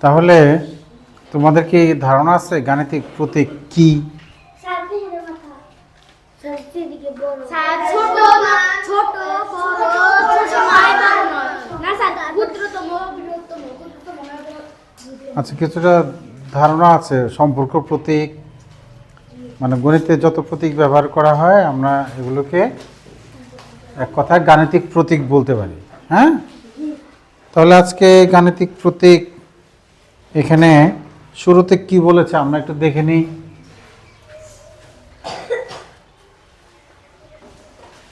তাহলে তোমাদের কি ধারণা আছে গাণিতিক প্রতীক কি? আচ্ছা, কিছুটা ধারণা আছে সম্পর্ক প্রতীক, মানে গণিতে যত প্রতীক ব্যবহার করা হয় আমরা এগুলোকে এক কথায় গাণিতিক প্রতীক বলতে পারি। হ্যাঁ, তাহলে আজকে গাণিতিক প্রতীক এখানে শুরুতে কি বলেছে আমরা একটু দেখে নিই।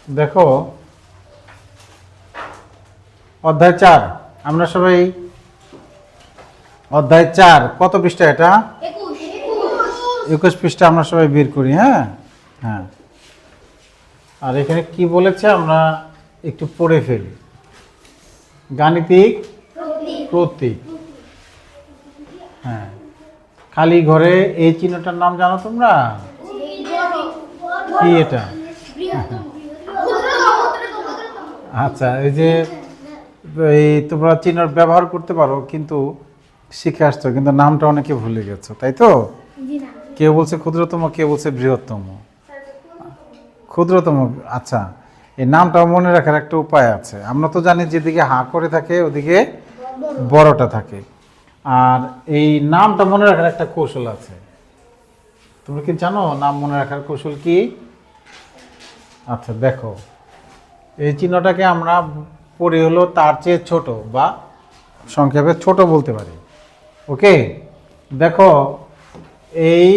দেখো অধ্যায় 4, আমরা সবাই অধ্যায় 4 কত পৃষ্ঠা? এটা 21 পৃষ্ঠা আমরা সবাই বের করি। হ্যাঁ হ্যাঁ, আর এখানে কি বলেছে আমরা একটু পড়ে ফেলি। গাণিতিক প্রতীক, হ্যাঁ, খালি ঘরে এই চিহ্নটার নাম জানো তোমরা? কি এটা? আচ্ছা, এই যে এই তোমরা চিহ্ন ব্যবহার করতে পারো, কিন্তু শিখে আসছো, কিন্তু নামটা অনেকে ভুলে গেছো, তাই তো? কেউ বলছে ক্ষুদ্রতম, কেউ বলছে বৃহত্তম। ক্ষুদ্রতম, আচ্ছা, এই নামটা মনে রাখার একটা উপায় আছে। আমরা তো জানি যেদিকে হা করে থাকে ওদিকে বড়টা থাকে, আর এই নামটা মনে রাখার একটা কৌশল আছে। তুমি কি জানো নাম মনে রাখার কৌশল কি? আচ্ছা দেখো, এই চিহ্নটাকে আমরা পড়ি হলো তার চেয়ে ছোট, বা সংক্ষেপে ছোট বলতে পারি। ওকে, দেখো এই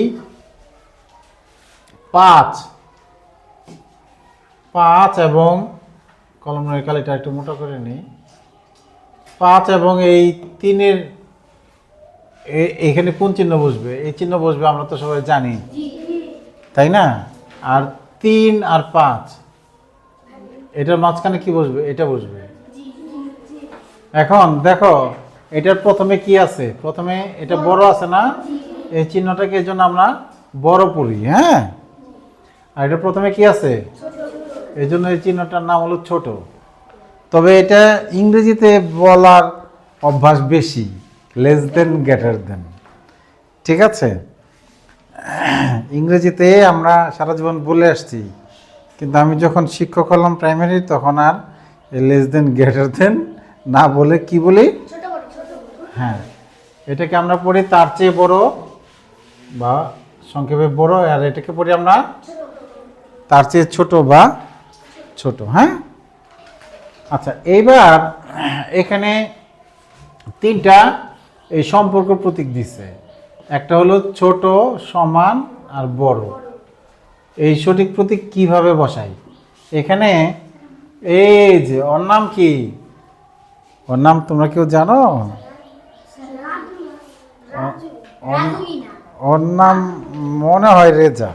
5 এবং কলমের কালিটা একটু মোটা করে নিই। 5 এবং এই 3-এর এখানে কোন চিহ্ন বসবে? এই চিহ্ন বসবে, আমরা তো সবাই জানি, তাই না? আর 3 আর 5, এটার মাঝখানে কি বসবে? এটা বসবে। এখন দেখো এটার প্রথমে কি আছে? প্রথমে এটা বড় আছে না? এই চিহ্নটাকে এই জন্য আমরা বড় পড়ি। হ্যাঁ, আর এটা প্রথমে কি আছে? এই জন্য এই চিহ্নটার নাম হলো ছোট। তবে এটা ইংরেজিতে বলার অভ্যাস বেশি, লেস দেন গ্রেটার দেন। ঠিক আছে, ইংরেজিতে আমরা সারা জীবন বলে আসছি, কিন্তু আমি যখন শিক্ষক হলাম প্রাইমারি, তখন আর লেস দেন গ্রেটার দেন না বলে কি বলি? হ্যাঁ, এটাকে আমরা পড়ি তার চেয়ে বড়, বা সংক্ষেপে বড়, আর এটাকে পড়ি আমরা তার চেয়ে ছোট বা ছোট। হ্যাঁ, আচ্ছা, এইবার এখানে 3টা এই সম্পর্ক প্রতীক দিছে। একটা হলো ছোট, সমান আর বড়। এই সঠিক প্রতীক কিভাবে বসাই? এখানে এই যে ওর নাম কি? ওর নাম তোমরা কেউ জানো? ওর নাম মনে হয় রেজা।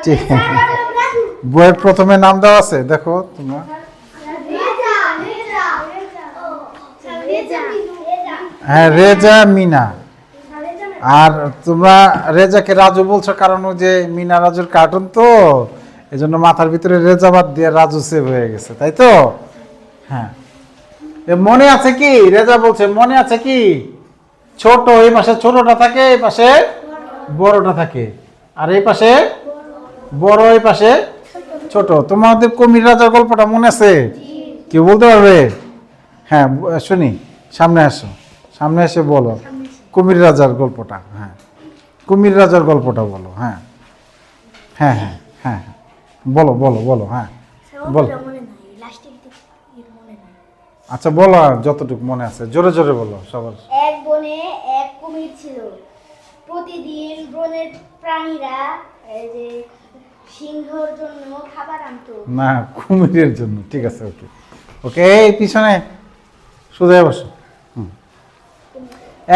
ঠিক, বইয়ের প্রথমে নাম দেওয়া আছে, দেখো তোমরা। হ্যাঁ, রেজা মিনা। আর তোমরা রেজাকে রাজু বলছো, কারণ ও যে মিনা রাজুর কার্টুন, তো এই জন্য মাথার ভিতরে রেজা বাদ দিয়ে রাজু সেভ হয়ে গেছে, তাই তো? হ্যাঁ, মনে আছে কি? রেজা বলছে মনে আছে কি? ছোট, এই পাশে ছোটটা থাকে, এই পাশে বড়টা থাকে, আর এই পাশে বড়, এই পাশে ছোট। তোমাদের কুমির রাজার গল্পটা মনে আছে? কেউ বলতে পারবে? হ্যাঁ, শুনি, সামনে আসো, সামনে এসে বলো কুমির রাজার গল্পটা। হ্যাঁ, কুমির রাজার গল্পটা বলো। হ্যাঁ হ্যাঁ হ্যাঁ হ্যাঁ, বলো বলো বলো। হ্যাঁ বলো। আচ্ছা বলো, যতটুকু মনে আছে জোরে জোরে বলো সবার। এক বনে এক কুমির ছিল। প্রতিদিন বনের প্রাণীরা যে সিংহর জন্য খাবার আনতো। না, কুমিরের জন্য। ঠিক আছে, ওকে ওকে, এই পিছনে সোজা বসো।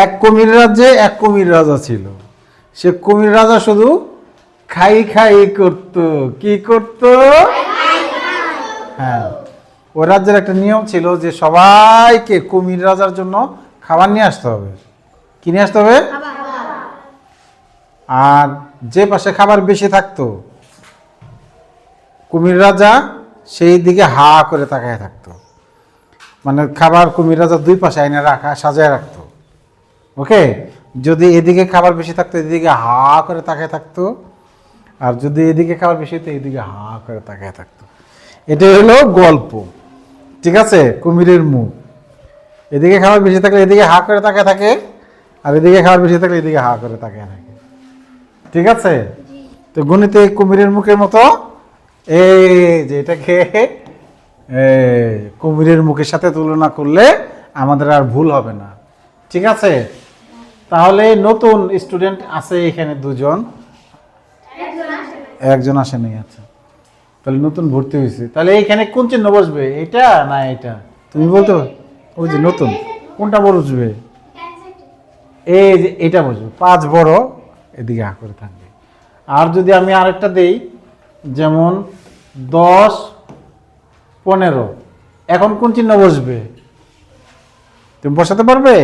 এক কুমির রাজ্যে এক কুমির রাজা ছিল। সে কুমির রাজা শুধু খাই খাই করত। কি করত? হ্যাঁ, ওই রাজ্যের একটা নিয়ম ছিল যে সবাইকে কুমির রাজার জন্য খাবার নিয়ে আসতে হবে। কি নিয়ে আসতে হবে? আর যে পাশে খাবার বেশি থাকতো, কুমির রাজা সেই দিকে হা করে তাকায় থাকতো। মানে খাবার কুমির রাজা দুই পাশে আইনে রাখা সাজায় রাখতো। ওকে, যদি এদিকে খাবার বেশি থাকতো এদিকে হা করে তাকায় থাকতো, আর যদি এদিকে খাবার বেশি হতো এদিকে হা করে তাকায় থাকতো। এটা হলো গল্প, ঠিক আছে? কুমিরের মুখ, এদিকে খাবার বেশি থাকলে এদিকে হা করে তাকায় থাকে, আর এদিকে খাবার বেশি থাকলে এদিকে হা করে তাকায় থাকে, ঠিক আছে? তো গণিতে কুমিরের মুখের মতো এই যে এটাকে কুমিরের মুখের সাথে তুলনা করলে আমাদের আর ভুল হবে না, ঠিক আছে? তাহলে নতুন স্টুডেন্ট আছে এখানে দুজন, একজন আসেনি। আচ্ছা, তাহলে নতুন ভর্তি হয়েছে। তাহলে এইখানে কোন চিহ্ন বসবে, এটা না এটা? তুমি বলতে পারো। ওই যে নতুন কোনটা বসবে? এই যে এটা বসবে, 5 বড়, এদিকে হা করে থাকবে। আর যদি আমি আরেকটা দেই, যেমন 10 15, এখন কোন চিহ্ন বসবে তুমি বসাতে পারবে?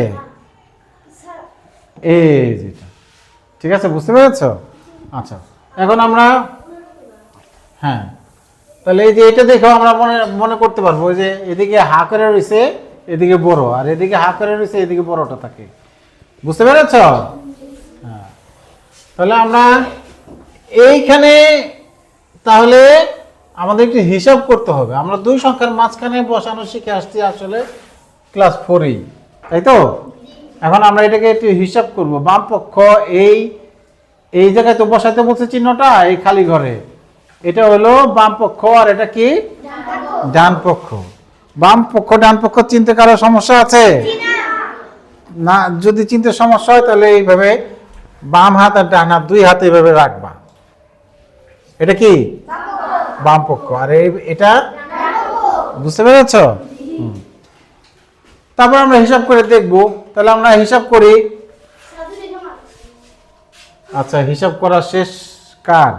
এই যেটা, ঠিক আছে? বুঝতে পেরেছ? আচ্ছা, এখন আমরা হ্যাঁ, তাহলে এই যে এটা দেখো আমরা মনে মনে করতে পারবো যে এদিকে হা করে রয়েছে এদিকে বড়, আর এদিকে হা করে রয়েছে এদিকে বড়টা থাকে। বুঝতে পেরেছ? হ্যাঁ, তাহলে আমরা এইখানে তাহলে আমাদের একটু হিসাব করতে হবে। আমরা দুই সংখ্যার মাঝখানে বসানো শিখে আসছি আসলে ক্লাস 4-এই, তাই তো? এখন আমরা এটাকে একটু হিসাব করব। বাম পক্ষ এই জায়গায় তো বসাতে বলছে চিহ্নটা, এই খালি ঘরে, এটা হলো বাম পক্ষ, আর এটা কি ডান পক্ষ। বাম পক্ষ ডান পক্ষ চিনতে কারো সমস্যা আছে? না, যদি চিনতে সমস্যা হয় তাহলে এইভাবে বাম হাত আর ডান হাত দুই হাতে এইভাবে রাখবা। এটা কি বাম পক্ষ, আর এটা বুঝতে পেরেছ? তারপর আমরা হিসাব করে দেখব। তাহলে আমরা হিসাব করি। আচ্ছা, হিসাব করা শেষ কার?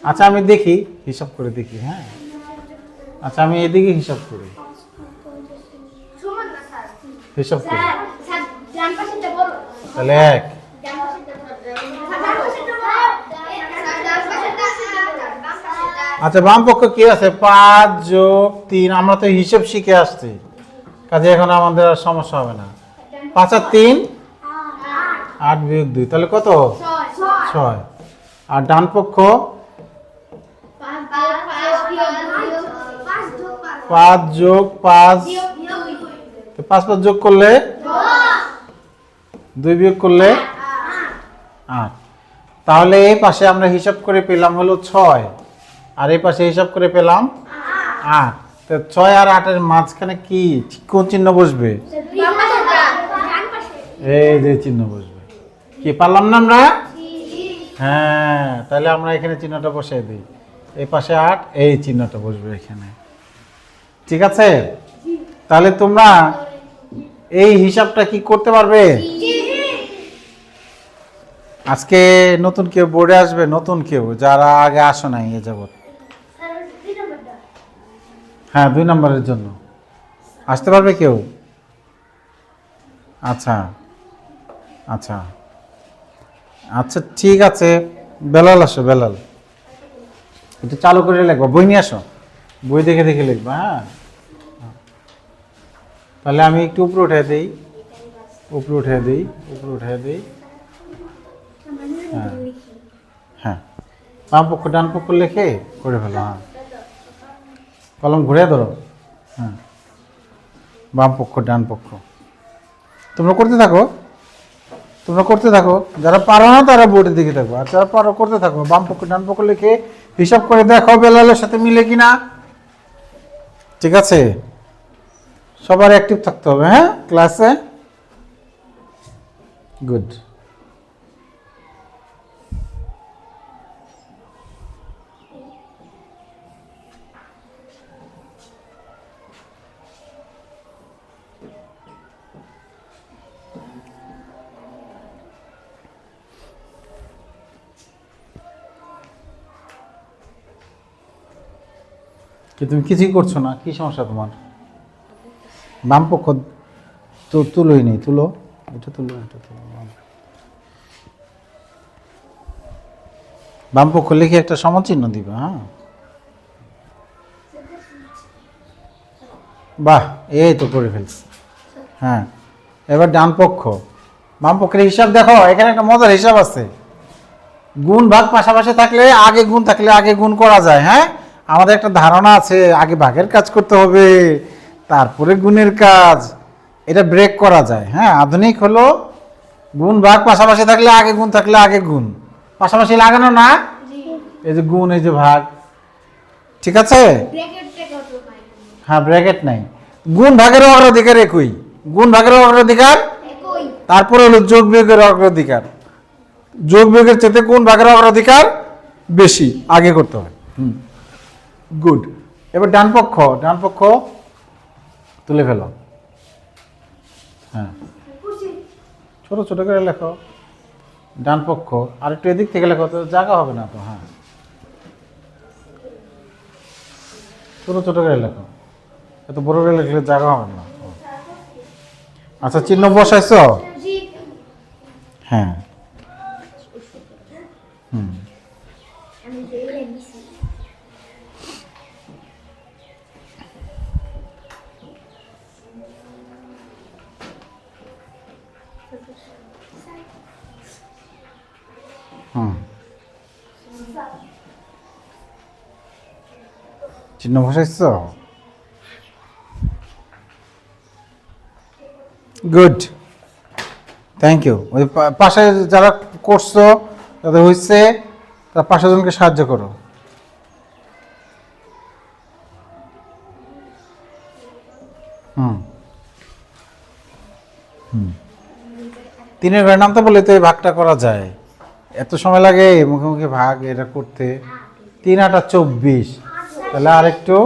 আচ্ছা, আমি দেখি, হিসাব করে দেখি। হ্যাঁ, আচ্ছা, আমি এদিকে হিসাব করি, হিসাব করি। তাহলে 1, আচ্ছা, বাম পক্ষ কি আছে? 5 যোগ 3। আমরা তো হিসাব শিখে আসছি, কাজে এখন আমাদের আর সমস্যা হবে না। 5 আর 3 8 বিয়োগ 2, তাহলে কত? 6। আর ডান পক্ষ 5 যোগ 5, 5 5 যোগ করলে 2 বিয়োগ করলে 8। তাহলে এই পাশে আমরা হিসাব করে পেলাম হলো 6, আর এই পাশে হিসাব করে পেলাম 8। তো 6 আর 8 এর মাঝখানে কি কোন চিহ্ন বসবে? এই যে চিহ্ন বসবে। কি পারলাম না আমরা? হ্যাঁ, তাহলে আমরা এখানে চিহ্নটা বসাই দিই। এই পাশে 8, এই চিহ্নটা বসবে এখানে, ঠিক আছে? তাহলে তোমরা এই হিসাবটা কি করতে পারবে? আজকে নতুন কেউ বোর্ডে আসবে? নতুন কেউ যারা আগে আসো নাই এ যাবত? হ্যাঁ, 2 নম্বরের জন্য আসতে পারবে কেউ? আচ্ছা আচ্ছা আচ্ছা, ঠিক আছে। বেলাল আসো, বেলাল একটু চালু করে লিখবা। বই নিয়ে আসো, বই দেখে দেখে লিখবা। হ্যাঁ, তাহলে আমি একটু উপরে উঠে দিই, উপরে উঠে দিই, উপরে উঠে দিই। হ্যাঁ হ্যাঁ, বাম পক্ষ ডান পক্ষ লিখে করে ফেলো। হ্যাঁ, কলম ঘুরে ধরো। হ্যাঁ, বাম পক্ষ ডান পক্ষ তোমরা করতে থাকো, তোমরা করতে থাকো। যারা পারো না তারা বোর্ডের দিকে থাকো, আর যারা পারো করতে থাকো। বাম পক্ষ ডান পক্ষ লিখে হিসাব করে দেখো বেলালের সাথে মিলে কিনা, ঠিক আছে? সবার অ্যাক্টিভ থাকতে হবে, হ্যাঁ, ক্লাসে। গুড। কি তুমি কিছুই করছো না? কি সমস্যা তোমার? বাম পক্ষ তো তুলোই নেই, তুলো, এটা তুলো, এটা তুলো। বাম পক্ষ লিখে একটা সমাচিহ্ন দিবা। হ্যাঁ, বাহ, এই তো করে ফেলছি। হ্যাঁ, এবার ডান পক্ষ। বাম পক্ষের হিসাব দেখো, এখানে একটা মজার হিসাব আছে। গুণ ভাগ পাশাপাশি থাকলে আগে গুণ থাকলে আগে গুণ করা যায়। হ্যাঁ, আমাদের একটা ধারণা আছে আগে ভাগের কাজ করতে হবে, তারপরে গুণের কাজ। এটা ব্রেক করা যায়। হ্যাঁ, আধুনিক হলো গুণ ভাগ পাশাপাশি থাকলে আগে গুণ থাকলে আগে গুণ, পাশাপাশি লাগানো না, জি এই যে গুণ এই যে ভাগ। ঠিক আছে? ব্র্যাকেটটা কত পাই হ্যাঁ, ব্র্যাকেট নাই। গুণ ভাগের অগ্রাধিকার একই, গুণ ভাগের অগ্রাধিকার, একই তারপরে হলো যোগ বিয়োগের অগ্রাধিকার। যোগ বিয়োগের চেয়ে গুণ ভাগের অগ্রাধিকার বেশি, আগে করতে হয়। গুড। এবার ডান পক্ষ, ডান পক্ষ তুলে ফেলো। হ্যাঁ, ছোট ছোট করে লেখো ডান পক্ষ। আর একটু এদিক থেকে লেখো, তো জায়গা হবে না তো। হ্যাঁ, ছোট ছোট করে লেখো, এত বড় করে লিখলে জায়গা হবে না। আচ্ছা, চিহ্ন বসাইছো? জি হ্যাঁ। হুম, আমি দেখে দিছি হুম, চিহ্ন বসাইছো? Good, thank you. ওই পাশে যারা করছো, যাদের হয়েছে, তারা পাশের জনকে সাহায্য করো। হুম হুম, তিনের ঘরের নামতে বলে তো এই ভাগটা করা যায়। এত সময় লাগে মুখে মুখে ভাগ এটা করতে? 3 8 24, তাহলে আরেকটু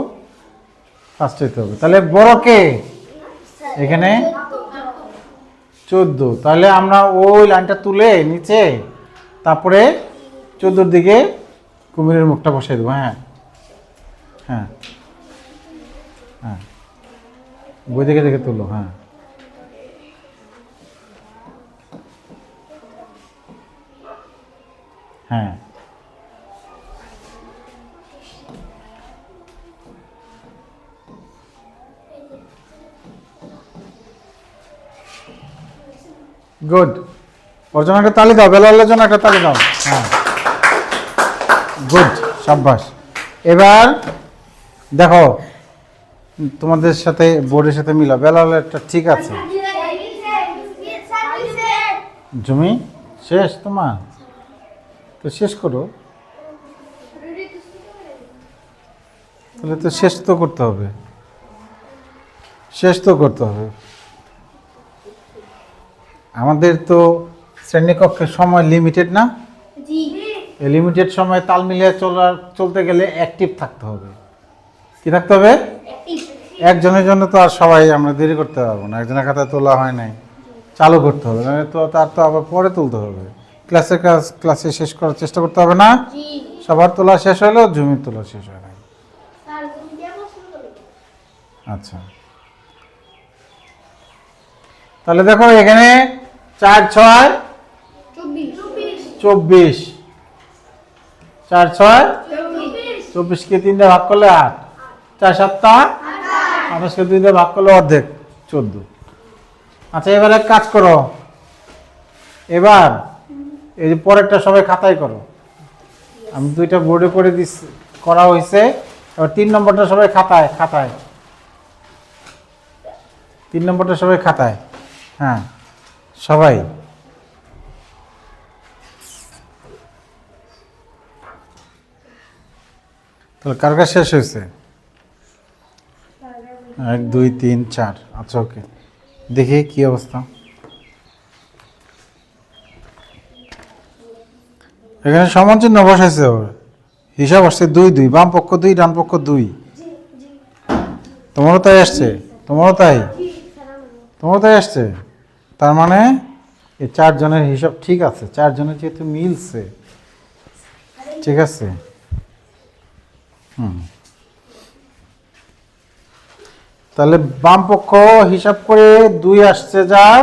ফাস্ট হইতে হবে। তাহলে বড় কে এখানে? 14। তাহলে আমরা ওই লাইনটা তুলে নিচে, তারপরে 14 দিকে কুমিরের মুখটা বসাই দেবো। হ্যাঁ হ্যাঁ হ্যাঁ, বই দেখে দেখে তুলো। হ্যাঁ, হ্যাঁ, গুড। ওর জন্য একটা তালি দাও, বেলালের জন্য একটা তালি দাও। হ্যাঁ, গুড, সাব্বাস। এবার দেখো, তোমাদের সাথে বোর্ডের সাথে মিলা। বেলালেরটা ঠিক আছে। জমি শেষ তোমার, তো শেষ করো। তাহলে তো শেষ তো করতে হবে, শেষ তো করতে হবে। আমাদের তো শ্রেণীকক্ষের সময় লিমিটেড না? জি এই লিমিটেড সময় তাল মিলিয়ে চলতে গেলে অ্যাক্টিভ থাকতে হবে। কি থাকতে হবে? একজনের জন্য তো আর সবাই আমরা দেরি করতে পারবো না। একজনের খাতায় তোলা হয় নাই, চালু করতে হবে, নাহলে তো তার তো আবার পরে তুলতে হবে। ক্লাসের কাজ ক্লাসে শেষ করার চেষ্টা করতে হবে না? জি সবার তোলা শেষ হলেও জমির তোলা শেষ হয় না। স্যার তুমি কি পছন্দ করো আচ্ছা, তাহলে দেখো এখানে 4 6 24, 4 6 24 কে 3 দিয়ে ভাগ করলে 8, 4 7 28 কে 2 দিয়ে ভাগ করলে অর্ধেক 14। আচ্ছা, এবার এক কাজ করো, এবার এই যে পরেরটা সবাই খাতায় করো। আমি 2টা বোর্ডে করে দিচ্ছি, করা হয়েছে। এবার 3 নম্বরটা সবাই খাতায়, খাতায় 3 নম্বরটা সবাই খাতায়। হ্যাঁ, সবাই। তাহলে কার কাজ শেষ হয়েছে? 1 2 3 4। আচ্ছা, ওকে, দেখি কি অবস্থা। এখানে সমান চিহ্ন বসাইছে, ওর হিসাব আসছে 2 2, বাম পক্ষ 2 ডান পক্ষ 2। তোমারও তাই আসছে? তোমারও তাই? তোমারও তাই আসছে? তার মানে এই 4 জনের হিসাব ঠিক আছে, 4 জনের যেহেতু মিলছে, ঠিক আছে। তাহলে বাম পক্ষ হিসাব করে 2 আসছে, যার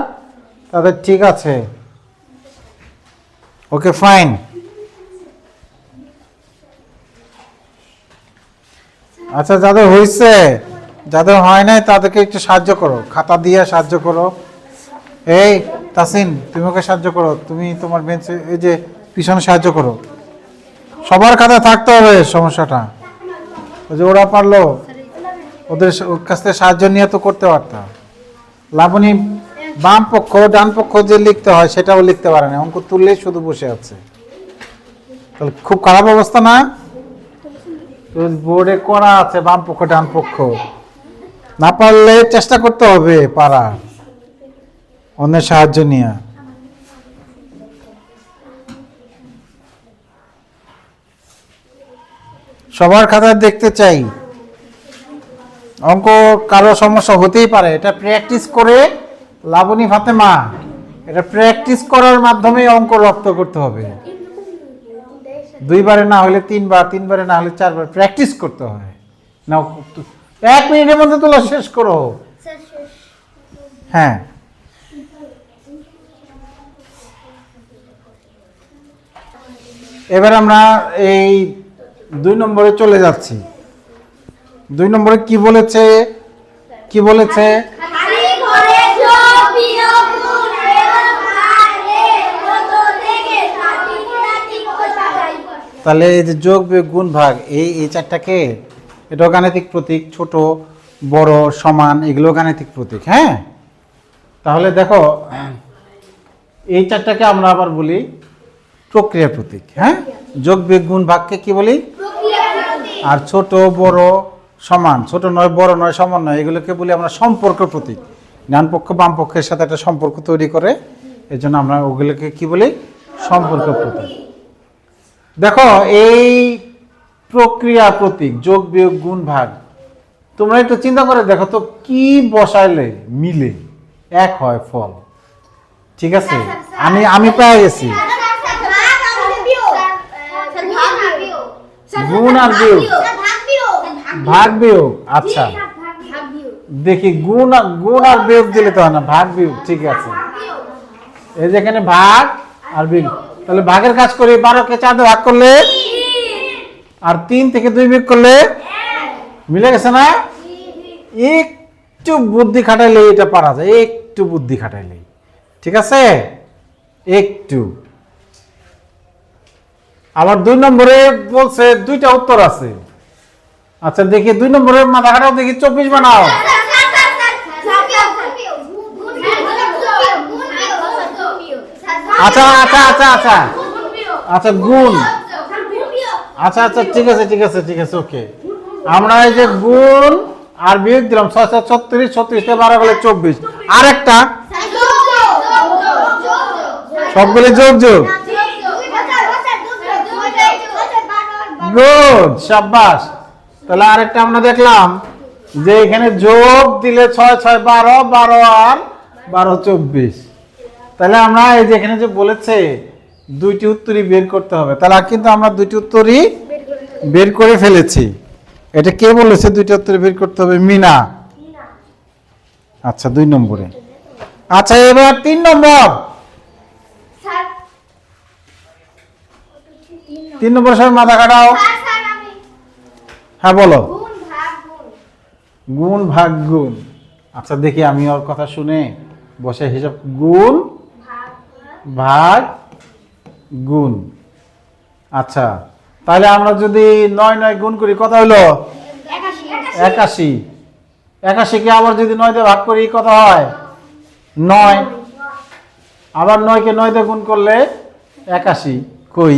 তাদের ঠিক আছে। ওকে, ফাইন। আচ্ছা, যাদের হয়েছে যাদের হয় নাই তাদেরকে একটু সাহায্য করো, খাতা দিয়ে সাহায্য করো। এই তাসিন, তুমি ওকে সাহায্য করো, তুমি তোমার বেঞ্চে এই যে পিছনে সাহায্য করো। সবার খাতা থাকতে হবে, সমস্যাটা ওই যে ওরা পারলো, ওদের কাছ থেকে সাহায্য নিয়ে তো করতে পারতাম। লাবণী বাম পক্ষ ডান পক্ষ যে লিখতে হয় সেটাও লিখতে পারে না, অঙ্ক তুললেই শুধু বসে আছে। তাহলে খুব খারাপ অবস্থা না? বোর্ডে করা আছে বাম পক্ষ ডান পক্ষ, না পারলে চেষ্টা করতে হবে পারার, অন্যের সাহায্য নিয়ে। সবার খাতা দেখতে চাই। অঙ্ক কারো সমস্যা হতেই পারে, এটা প্র্যাকটিস করে লাবণী ফাতেমা, এটা প্র্যাকটিস করার মাধ্যমে অঙ্ক রপ্ত করতে হবে। দুইবারে না হলে তিনবার, তিনবারে না হলে চারবার প্র্যাকটিস করতে হয়। না 1 মিনিটের মধ্যে তোলা শেষ করো। হ্যাঁ, এবার আমরা এই 2 নম্বরে চলে যাচ্ছি। 2 নম্বরে কি বলেছে? কি বলেছে? খালি ঘরে যোগ বিয়োগ গুণ এবং ভাগ এর মধ্য থেকে গাণিতিক সাজাই। তাহলে এই যে যোগ বিয়োগ গুণ ভাগ এই চারটাকে, এটা গাণিতিক প্রতীক, ছোট বড় সমান এগুলো গাণিতিক প্রতীক। হ্যাঁ, তাহলে দেখো এই চারটাকে আমরা আবার বলি প্রক্রিয়া প্রতীক। হ্যাঁ, যোগ বিয়োগ গুণ ভাগকে কি বলি? প্রক্রিয়া প্রতীক। আর ছোট বড় সমান, ছোট নয় বড় নয় সমান নয়, এগুলোকে বলি আমরা সম্পর্ক প্রতীক। ডান পক্ষ বাম পক্ষের সাথে একটা সম্পর্ক তৈরি করে, এই জন্য আমরা ওগুলোকে কি বলি? সম্পর্ক প্রতীক। দেখো এই প্রক্রিয়া প্রতীক যোগ বিয়োগ গুণ ভাগ, তোমরা একটু চিন্তা করে দেখো তো কি বসাইলে মিলে এক হয় ফল। ঠিক আছে, আমি পেয়ে গেছি গুণ আর বিয়োগ, ভাগ বিয়োগ। আচ্ছা দেখি গুণ আর বিয়োগ দিলে তো হয় না, ভাগ বিয়োগ। ঠিক আছে, এই যে এখানে ভাগ আর বিয়োগ, তাহলে ভাগের কাজ করি। 12কে 4 দিয়ে ভাগ করলে আর 3 থেকে 2 বিয়োগ করলে মিলে গেছে না? একটু বুদ্ধি খাটাইলে এটা পারা যায়, একটু বুদ্ধি খাটাইলে। ঠিক আছে, একটু। আবার 2 নম্বরে বলছে 2টা উত্তর আছে। আচ্ছা দেখি 2 নম্বরের মাথা খাটাও, দেখি 24 বানাও। আচ্ছা আচ্ছা আচ্ছা আচ্ছা আচ্ছা গুণ, আচ্ছা আচ্ছা ঠিক আছে ঠিক আছে ঠিক আছে, ওকে। আমরা এই যে গুণ আর বিয়োগ দিলাম, 6 6 36, 36 তে 12 গেলে 24। আর একটা সবগুলো যোগ যোগ। গুড, শাবাশ। তাহলে আরেকটা আমরা দেখলাম যে এখানে যোগ দিলে 6 6 12, 12 আর 12 24। তাহলে আমরা এই যে এখানে যে বলেছে 2টি উত্তরই বের করতে হবে, তাহলে কিন্তু আমরা 2টি উত্তরই বের করে ফেলেছি। এটা কে বলেছে 2টি উত্তর বের করতে হবে? মিনা। আচ্ছা 2 নম্বরে। আচ্ছা এবার 3 নম্বর। 3 নম্বর সবাই মাথা কাটাও। হ্যাঁ বলো। গুণ ভাগ গুণ। আচ্ছা দেখি আমি ওর কথা শুনে বসে হিসাব। গুণ ভাগ গুণ। আচ্ছা তাহলে আমরা যদি 9 9 গুণ করি কত হলো? 81। 81 কে আবার যদি 9 দিয়ে ভাগ করি কত হয়? 9। আবার 9 কে 9 দিয়ে গুণ করলে 81। কই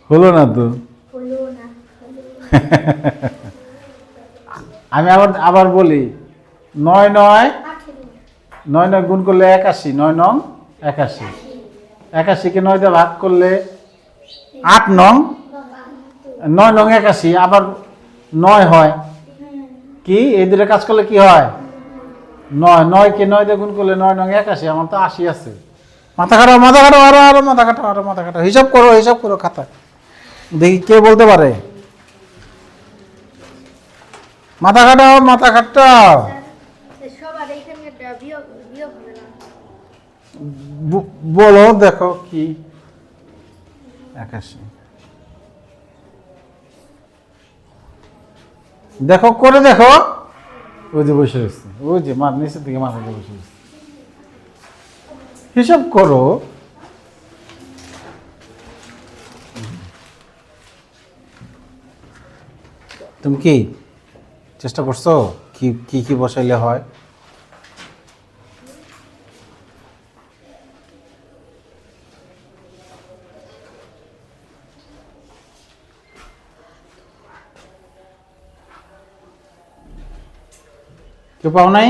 হলো না তো। আমি আবার বলি 9 9 9 9 গুণ করলে 81, 9 9 81। 81 কে 9 দিয়ে ভাগ করলে 8 9 9 9 81, আবার 9 হয়। কি এই দুটো কাজ করলে কি হয়? 9 9 কে 9 দিয়ে গুণ করলে 9 9 81, আমার তো 80 আছে। মাথা খাটাও মাথা খাটাও, আরো মাথা খাটাও, আরো মাথা খাটাও, হিসাব করো খাতা। দেখি কে বলতে পারে। মাথা খাটাও মাথা খাটাও। বলো দেখো কি? 81। দেখো করে দেখো, ওই যে বসে রয়েছে, ওই যে নিচের দিকে মাথা দিয়ে বসে রয়েছে। হিসাব করো। তুমি কি চেষ্টা করছো কি কি কি বসাইলে হয়? কেউ পাও নাই?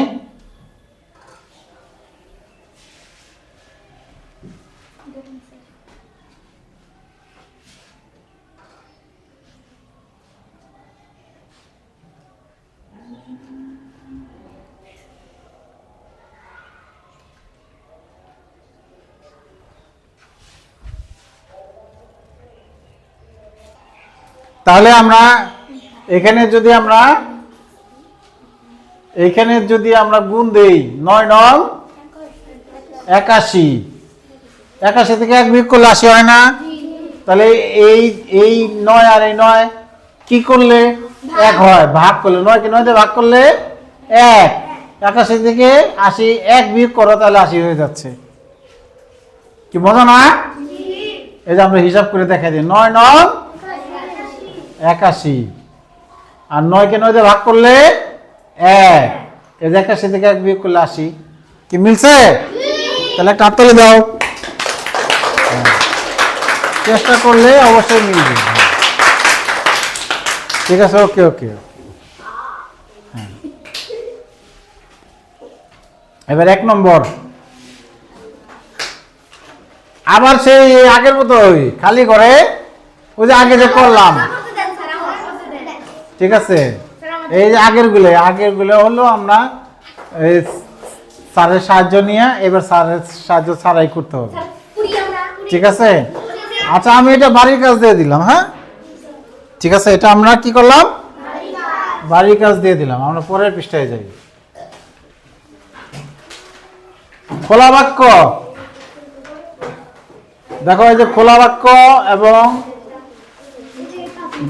তাহলে আমরা এখানে যদি আমরা গুণ দেই 9 9 81, 81 থেকে 1 বিয়োগ করলে 80 হয় না? তাহলে এই 9 আর এই 9 কি করলে 1 হয়, ভাগ করলে 9 কে 9 দিয়ে ভাগ করলে 1, 81 থেকে 80 1 বিয়োগ করো তাহলে 80 হয়ে যাচ্ছে। কি মজা না? এই যে আমরা হিসাব করে দেখাই দিই, 9 9 81 আর 9 কে 9 দিয়ে ভাগ করলে 1, এই যে 81 থেকে 1 বিয়োগ করলে 80। কি মিলছে? তাহলে একটা হাততালি দাও। চেষ্টা করলে অবশ্যই মিলবে। ঠিক আছে, ওকে ওকে। এবার 1 নম্বর, আবার সেই আগের মতোই খালি করে ওই যে আগে যে করলাম, ঠিক আছে? এই যে আগের গুলো হলো আমরা এই স্যারের সাহায্য নিয়ে এবার স্যারের সাহায্য ছাড়াই করতে হবে, ঠিক আছে? আচ্ছা, আমি এটা বাড়ির কাজ দিয়ে দিলাম। হ্যাঁ, ঠিক আছে, এটা আমরা কি করলাম, বাড়ির কাজ দিয়ে দিলাম। আমরা পরের পৃষ্ঠায় যাই। খোলা বাক্য, দেখো এই যে খোলা বাক্য এবং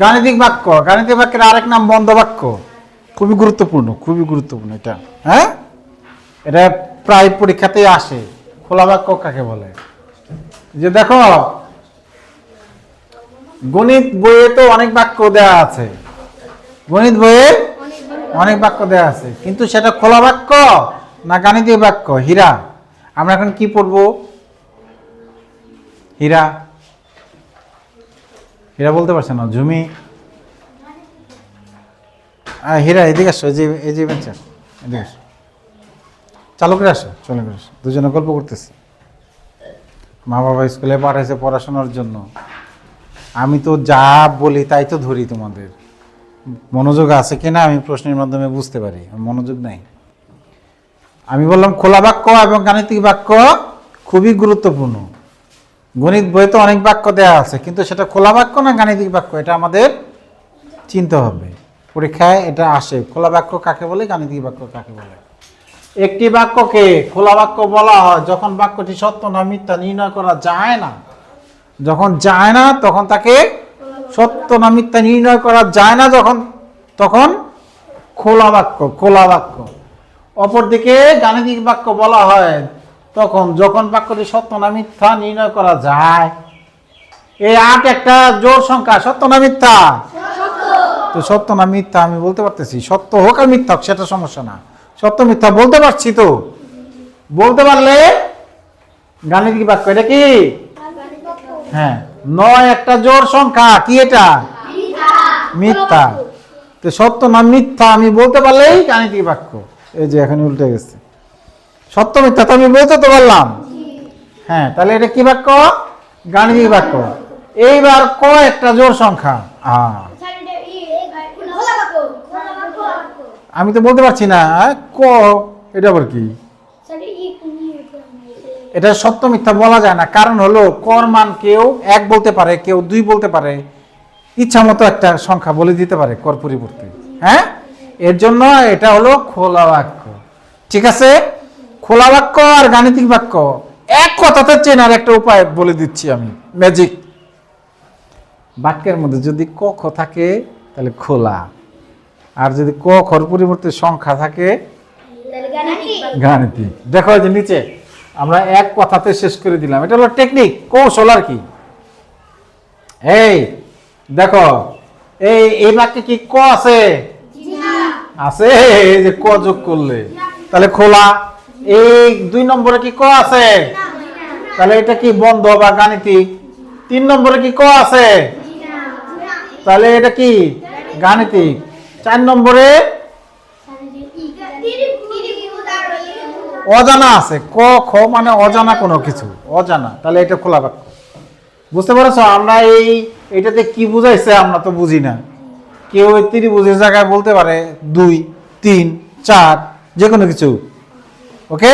গাণিতিক বাক্য। গাণিতিক বাক্যের আরেক নাম বন্ধ বাক্য। খুবই গুরুত্বপূর্ণ এটা। হ্যাঁ, এটা প্রায় পরীক্ষাতেই আসে। খোলা বাক্য কাকে বলে? যে দেখো, গণিত বইয়ে তো অনেক বাক্য দেওয়া আছে, কিন্তু সেটা খোলা বাক্য না গাণিতিক বাক্য? হীরা, আমরা এখন কি পড়বো? হীরা বলতে পারছে না। ঝুমি, হীরা এদিকে আসো, এই যে বেঞ্চে এদিকে আসো, চালু করে আসো, দুজনে গল্প করতেছি। মা বাবা স্কুলে পাঠাইছে পড়াশোনার জন্য, আমি তো যা বলি তাই তো ধরি। তোমাদের মনোযোগ আছে কিনা আমি প্রশ্নের মাধ্যমে বুঝতে পারি, মনোযোগ নাই। আমি বললাম খোলা বাক্য এবং গাণিতিক বাক্য খুবই গুরুত্বপূর্ণ। গণিত বইতে অনেক বাক্য দেওয়া আছে, কিন্তু সেটা খোলা বাক্য না গাণিতিক বাক্য এটা আমাদের চিনতে হবে। পরীক্ষায় এটা আসে, খোলা বাক্য কাকে বলে, গাণিতিক বাক্য কাকে বলে। একটি বাক্যকে খোলা বাক্য বলা হয় যখন বাক্যটি সত্য না মিথ্যা নির্ণয় করা যায় না। যখন যায় না তখন তাকে সত্য না মিথ্যা নির্ণয় করা যায় না, তখন খোলা বাক্য। অপরদিকে গাণিতিক বাক্য বলা হয় যখন বাক্যটি সত্য না মিথ্যা নির্ণয় করা যায়। এই 8 একটা জোড় সংখ্যা, সত্য না মিথ্যা? তো সত্য না মিথ্যা আমি বলতে পারতেছি, সত্য হোক আর মিথ্যা হোক সেটা সমস্যা না, সত্য মিথ্যা বলতে পারছি। তো বলতে পারলে গাণিতিক বাক্য। এটা কি? হ্যাঁ, 9 একটা জোড় সংখ্যা, কি এটা? মিথ্যা। তো সত্য না মিথ্যা আমি বলতে পারলেই গাণিতিক বাক্য। এই যে এখন উল্টে গেছে, সত্য মিথ্যা তো আমি বলতে তো পারলাম। হ্যাঁ, তাহলে এটা কি বাক্য? গাণিতিক বাক্য। এইবার ক একটা জোড় সংখ্যা, আমি তো বলতে পারছি না ক, এটা আবার কি? এটা সত্য মিথ্যা বলা যায় না, কারণ হলো কর মান কেউ 1 বলতে পারে, কেউ 2 বলতে পারে, ইচ্ছা মতো একটা সংখ্যা বলে দিতে পারে কর পরিবর্তে। হ্যাঁ, এর জন্য এটা হলো খোলা বাক্য। ঠিক আছে, খোলা বাক্য আর গাণিতিক বাক্য এক কথাতে চেনার একটা উপায় বলে দিচ্ছি আমি, ম্যাজিক। বাক্যের মধ্যে যদি ক খ থাকে তাহলে খোলা, আর যদি ক খর পরিবর্তে সংখ্যা থাকে তাহলে গাণিতিক। গাণিতিক। দেখো এই যে নিচে আমরা এক কথাতে শেষ করে দিলাম, এটা হলো টেকনিক, কৌশল আর কি। এই দেখো এই বাক্যে কি ক আছে? আছে, এই যে ক যোগ করলে তাহলে খোলা। এই 2 নম্বরে কি ক আছে? তাহলে এটা কি বন্ধ বা গাণিতিক। 3 নম্বরে কি ক আছে? তাহলে এটা কি গাণিতিক। 4 নম্বরে অজানা আছে, ক খ মানে অজানা কোনো কিছু, অজানা, তাহলে এটা খোলা বাক্য। বুঝতে পারছো? আমরা এটাতে কি বুঝাইছে আমরা তো বুঝি না। কেউ ত্রিভুজের জায়গায় বলতে পারে 2, 3, 4 যে কোনো কিছু। ওকে,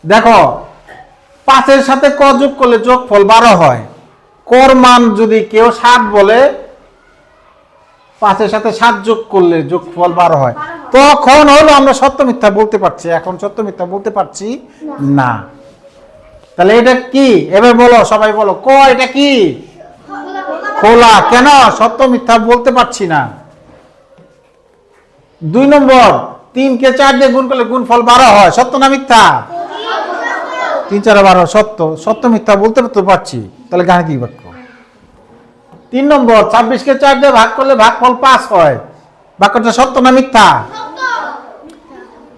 দেখো 5-এর সাথে ক যোগ করলে যোগফল 12 হয়। কর মান যদি কেউ 7 বলে, 5-এর সাথে 7 যোগ করলে যোগফল 12 হয়, তখন হলো আমরা সত্য মিথ্যা বলতে পারছি। এখন সত্য মিথ্যা বলতে পারছি না। তাহলে এটা কি? এবার বলো, সবাই বলো, ক এটা কি? খোলা। কেন? সত্য মিথ্যা বলতে পারছি না। 2 নম্বর, 3 কে 4 দিয়ে গুণ করলে গুণফল 12 হয়, সত্য না মিথ্যা? 3 4 12 সত্য। সত্য মিথ্যা বলতে তো পারছি, তাহলে গাণিতিক বাক্য। 3 নম্বর, 26 কে 4 দিয়ে ভাগ করলে ভাগফল 5 হয়, বাক্যটা সত্য না মিথ্যা?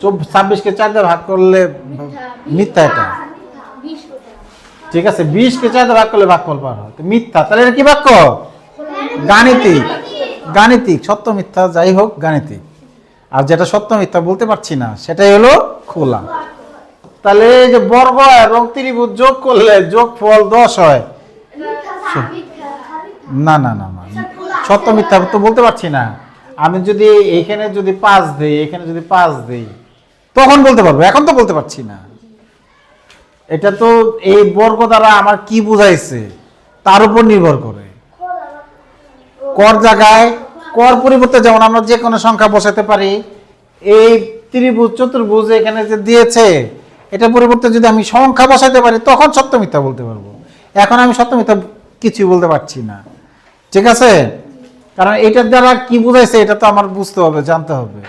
26 কে 4 দিয়ে ভাগ করলে মিথ্যা এটা। ঠিক আছে, 20 কে 4 দিয়ে ভাগ করলে ভাগফল 5 হয়, মিথ্যা। তাহলে এটা কি বাক্য? গাণিতিক। গাণিতিক, সত্য মিথ্যা যাই হোক গাণিতিক। আর যেটা সত্য মিথ্যা বলতে পারছি না সেটাই হলো খোলা। তাহলে এই যে বর্গ এবং ত্রিভুজ যোগ করলে যোগফল 10 হয়। না না না না, সত্য মিথ্যা তো বলতে পারছি না। আমি যদি এখানে যদি 5 দেই, এখানে যদি 5 দেই, তখন বলতে পারবো, এখন তো বলতে পারছি না। এটা তো এই বর্গ দ্বারা আমার কি বুঝাইছে তার উপর নির্ভর করে। কর জায়গায় কর পরিবর্তে যেমন আমরা যে কোনো সংখ্যা বসাতে পারি। এই ত্রিভুজ চতুর্ভুজ এখানে যে দিয়েছে, এটা পরিবর্তে যদি আমি সংখ্যা বসাতে পারি, তখন সত্য মিথ্যা বলতে পারবো। এখন আমি সত্য মিথ্যা কিছুই বলতে পারছি না। ঠিক আছে, কারণ এটার দ্বারা কি বুঝাইছে এটা তো আমার বুঝতে হবে, জানতে হবে।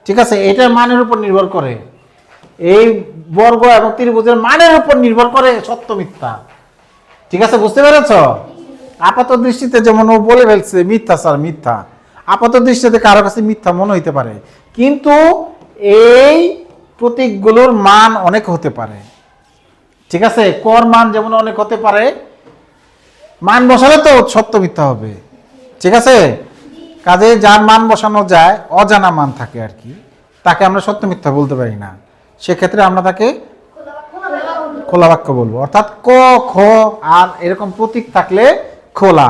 ঠিক আছে, এটার মানের উপর নির্ভর করে, এই বর্গ এবং ত্রিভুজের মানের উপর নির্ভর করে সত্য মিথ্যা। ঠিক আছে, বুঝতে পেরেছ? আপাত দৃষ্টিতে যেমন ও বলে ফেলছে মিথ্যা স্যার, মিথ্যা আপাত দৃষ্টিতে কারো কাছে মিথ্যা মনে হইতে পারে, কিন্তু এই প্রতীকগুলোর মান অনেক হতে পারে। ঠিক আছে, কর মান যেমন অনেক হতে পারে, মান বসালে তো সত্য মিথ্যা হবে। ঠিক আছে, কাজে যার মান বসানো যায়, অজানা মান থাকে আর কি, তাকে আমরা সত্য মিথ্যা বলতে পারি না। সেক্ষেত্রে আমরা তাকে খোলা বাক্য বলবো। অর্থাৎ ক খ আর এরকম প্রতীক থাকলে খোলা,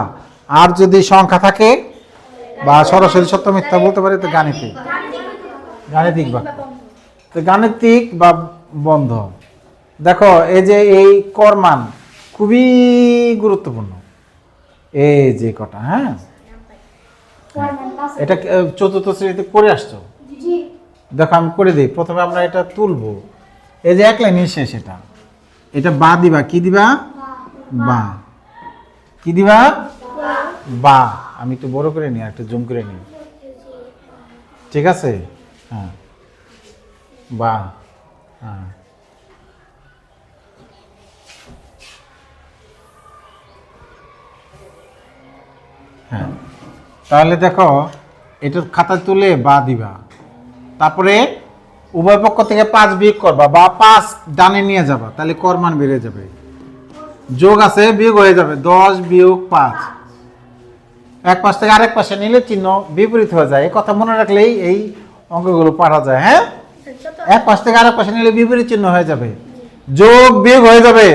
আর যদি সংখ্যা থাকে বা সরাসরি সত্য মিথ্যা বলতে পারি তো গাণিতিক। গাণিতিক বাক্য, তো গাণিতিক বা বন্ধ। দেখো এই যে এই কর মান খুবই গুরুত্বপূর্ণ, এই যে কটা, হ্যাঁ এটা চতুর্থ শ্রেণীতে করে আসছো। দেখো আমি করে দিই, প্রথমে আমরা এটা তুলবো, এই যে এক লাইন শেষ, এটা বা দিবা, কি দিবা? বা। কি দিবা? বা। আমি একটু বড় করে নিই, একটু জুম করে নিই। ঠিক আছে, হ্যাঁ বা, হ্যাঁ হ্যাঁ। তাহলে দেখো এটার খাতা তুলে বা দিবা, তারপরে উভয় পক্ষ থেকে 5 বিয়োগ করবা বা 5 ডানে নিয়ে যাবা, তাহলে কর মান বেড়ে যাবে। যোগ আছে, বিয়োগ হয়ে যাবে, 10 বিয়োগ 5। এক পাশ থেকে আরেক পাশে নিলে চিহ্ন বিপরীত হয়ে যায়, এই কথা মনে রাখলেই এই অঙ্কগুলো পারা যায়। হ্যাঁ, এক পাশ থেকে আরেক পাশে নিলে বিপরীত চিহ্ন হয়ে যাবে, যোগ বিয়োগ হয়ে যাবে,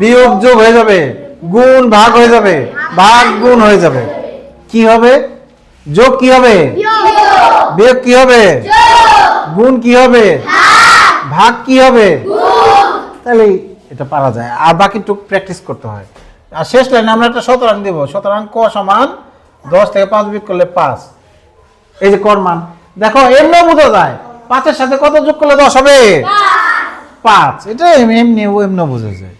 বিয়োগ যোগ হয়ে যাবে, গুণ ভাগ হয়ে যাবে, ভাগ গুণ হয়ে যাবে। কি হবে? যোগ কি হবে? বিয়োগ কি হবে? গুণ কি হবে? ভাগ কি হবে? তাহলে এটা পারা যায়, আর বাকি টুক প্র্যাকটিস করতে হয়। আর শেষ লাইনে আমরা একটা শতরাং দেব, শতরাং ক সমান 10 থেকে 5 বিয়োগ করলে 5। এই যে কর মান, দেখো এমনি বোঝা যায়, 5-এর সাথে কত যোগ করলে 10 হবে? 5। এটা এমনি বোঝা যায়।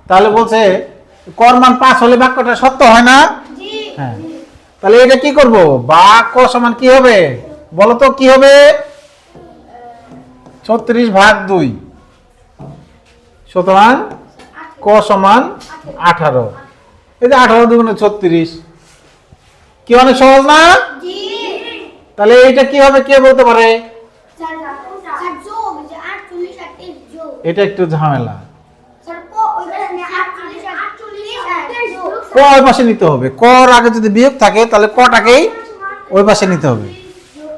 তাহলে বলছে কর মান 5 হলে বাক্যটা সত্য হয় না? হ্যাঁ। তাহলে এটা কি করব? বা ক সমান কি হবে বলো তো, কি হবে? 36 ভাগ 2, সুতরাং ক সমান 18। এই যে 18 দুগুণে 36, কি অনেক সহজ না? জি তাহলে এইটা কি হবে কে বলতে পারে? স্যার স্যার যোগ যে 48 আর 23 যোগ এটা একটু ঝামেলা। স্যার কো ওইখানে 48 আর 48 যোগ ক ওই পাশে নিতে হবে, কর আগে যদি বিয়োগ থাকে তাহলে কটাকেই ওই পাশে নিতে হবে।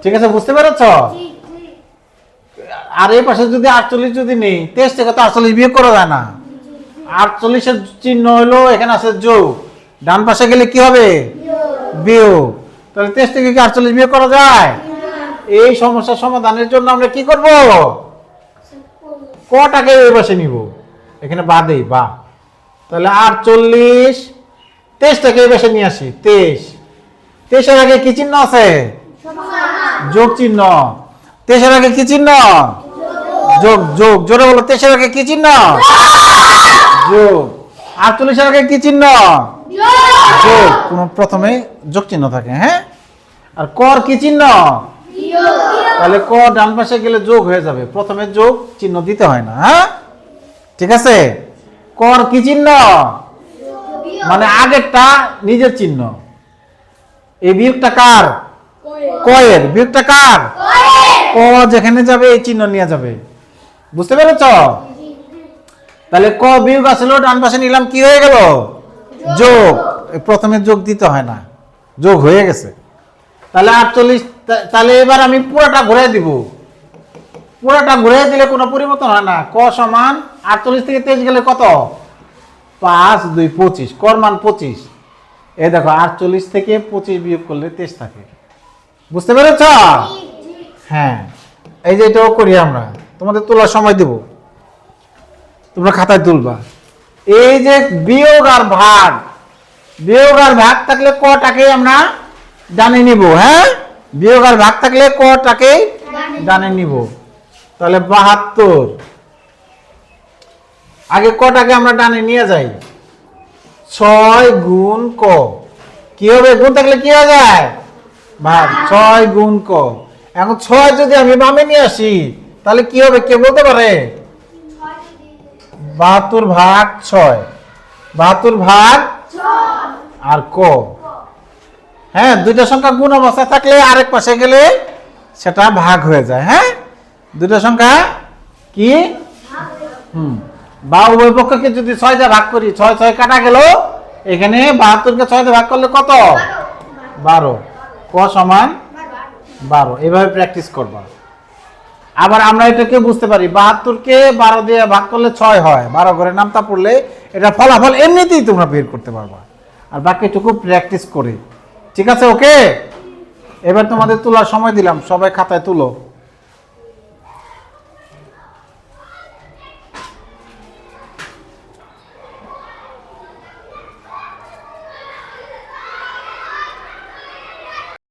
ঠিক আছে, বুঝতে পেরেছ? জি জি আর এই পাশে যদি 48 যদি নেই, 23 থেকে তো 48 বিয়োগ করা যায় না। 48 এর চিহ্ন হলো এখানে আছে যোগ, ডান পাশে গেলে কি হবে? বিয়োগ। তাহলে 23 থেকে কি 48 বিয়োগ করা যায়? এই সমস্যার সমাধানের জন্য আমরা কি করব? কটাকে ওই পাশে নিব, এখানে বাদেই বা। তাহলে 48, 23 টাকে এই পাশে নিয়ে আসি। 23 এর আগে কি চিহ্ন আছে? যোগ চিহ্ন। 23 এর আগে কি চিহ্ন? যোগ। যোগ জোরে বলো, 23 এর আগে কি চিহ্ন? যোগ। 48 এর আগে কি চিহ্ন? যোগ। কোন প্রথমে যোগ চিহ্ন থাকে, হ্যাঁ। আর কর কি চিহ্ন? তাহলে ক ডান পাশে গেলে যোগ হয়ে যাবে, প্রথমে যোগ চিহ্ন দিতে হয় না, হ্যাঁ। ঠিক আছে, কর কি চিহ্ন? মানে আগেরটা নিজের চিহ্ন। এই বিয়োগটা কার? কয়ের। বিয়োগটা কার? ক যেখানে যাবে এই চিহ্ন নিয়ে যাবে। বুঝতে পেরেছ? তাহলে ক বিয়োগ আসলো, ডান পাশে নিলাম, কি হয়ে গেল? যোগ। প্রথমে যোগ দিতে হয় না, যোগ হয়ে গেছে। তাহলে 48, তাহলে এবার আমি পুরোটা ঘুরে দিব। পুরোটা ঘুরে দিলে কোনো পরিবর্তন হয় না। ক সমান 48 থেকে 23 গেলে কত? 5 2 25, কর মান 25। এই দেখো 48 থেকে 25 বিয়োগ করলে 23 থাকে। বুঝতে পেরেছ? হ্যাঁ, এই যে এটাও করি আমরা, তোমাদের তোলার সময় দেব, তোমরা খাতায় তুলবা। এই যে বিয়োগ আর ভাগ, বিয়োগ আর ভাগ থাকলে কটাকে আমরা ডানে নিব, হ্যাঁ। বিয়োগ আর ভাগ থাকলে কটাকে ডানে নিব। তাহলে 72, আগে কটাকে আমরা ডানে নিয়ে যাই। 6 গুণ ক, কি হবে? গুণ থাকলে কি হয়ে যায়? ভাগ। 6 গুণ ক। এখন 6 যদি আমি বামে নিয়ে আসি তাহলে কি হবে কে বলতে পারে? 72 ভাগ 6, 72 ভাগ আর ক। হ্যাঁ, দুইটা সংখ্যা গুণ অবস্থায় থাকলে আরেক পাশে গেলে সেটা ভাগ হয়ে যায়, হ্যাঁ। দুইটা সংখ্যা কি বা উভয় পক্ষকে যদি 6 দিয়ে ভাগ করি, 6 6 কাটা গেল, এখানে 72 কে 6 দিয়ে ভাগ করলে কত? 12। ক সমান 12। এভাবে প্র্যাকটিস করবা। আবার আমরা এটাকে বুঝতে পারি, 72 কে 12 দিয়ে ভাগ করলে 6 হয়। 12 ঘরে নামতা পড়লে এটা ফলাফল এমনিতেই তোমরা বের করতে পারবা, আর বাকিটুকু প্র্যাকটিস করে। ঠিক আছে, ওকে। এবার তোমাদের তোলার সময় দিলাম, সবাই খাতায় তুলো।